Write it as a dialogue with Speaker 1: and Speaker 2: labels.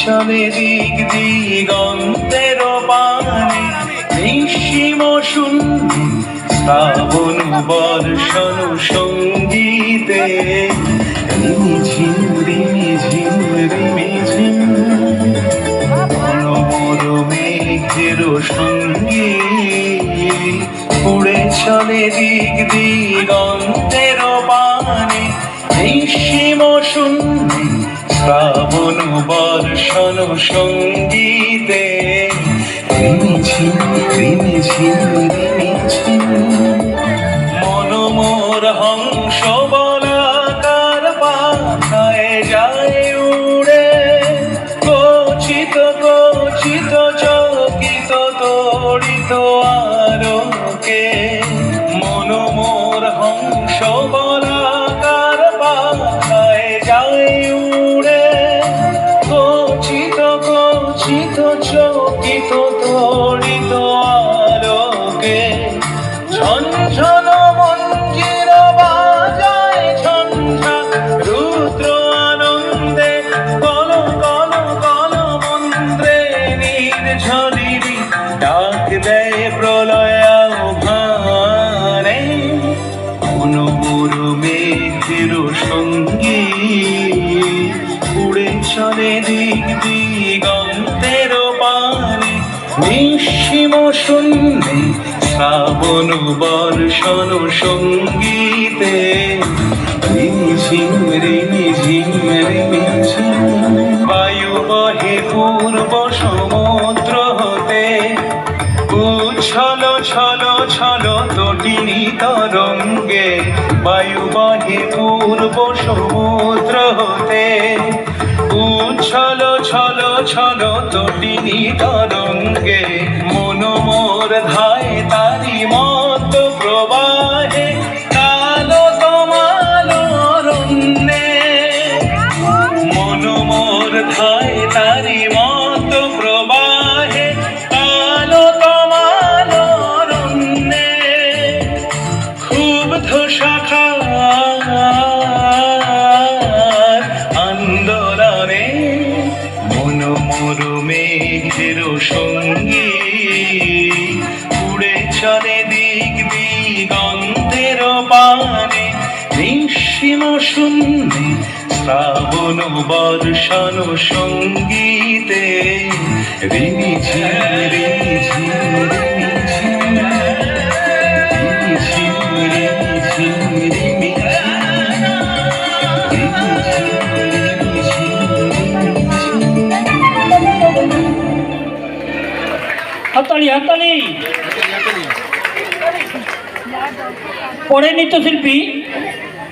Speaker 1: চলে দিক দিগন্তের পানে নিঃসীম শূন্য শ্রাবণ বর্ষণ সঙ্গীতে রিমিঝিম রিমিঝিম রিমিঝিম মনোমর মেঘের সঙ্গী উড়ে চলে দিক দিগন্তের পানে নিঃসীম শূন্য শ্রাবণ বর্ষণ সঙ্গীতে রিমিঝিম রিমিঝিম রিমিঝিম মনোমর হংস বলাকার পাখায় যায় উড়ে কচিত কচিত চকিত তড়িত আলোকে মনোমর হংস বলাকার পাখায় যায় উড়ে কচিত কচিত চকিত তড়িত আলোকে ঝনঝন মঞ্জির বাজায় ঝঞ্ঝা রুদ্র আনন্দে কল কল কল মন্ত্রে নির্ঝরিণী ডাক দেয় প্রলয় আহ্বানে মনোমর মেঘের সঙ্গী উড়ে চলে দিক দিগন্তের পানে নিঃসীম শূন্যে শ্রাবণ বর্ষণ সঙ্গীতে রিমিঝিম রিমিঝিম রিমিঝিম বায়ু বহে পূর্ব সমুদ্র হতে উচ্ছল ছল ছল তটিনী তরঙ্গে বায়ু বহে পূর্ব সমুদ্র হতে উচ্ছল ছল ছল তটিনী তরঙ্গে মনোমর ধায় তারি মত প্রবাহে কালো তমাল অরণ্যে মনোমর ধায় তারি মত প্রবাহে কালো তমাল অরণ্যে ক্ষুব্ধ শাখার আন্দোলনে মনোমর মেঘের সঙ্গী উড়ে চলে দিক দিগন্তের পানে নিঃসীম শূন্যে শ্রাবণ বর্ষণ সঙ্গীতে রিমিঝিম রিমিঝিম রিমিঝিম রিমিঝিম রিমিঝিম
Speaker 2: হাততালি হাততালি। পরে নৃত্যশিল্পী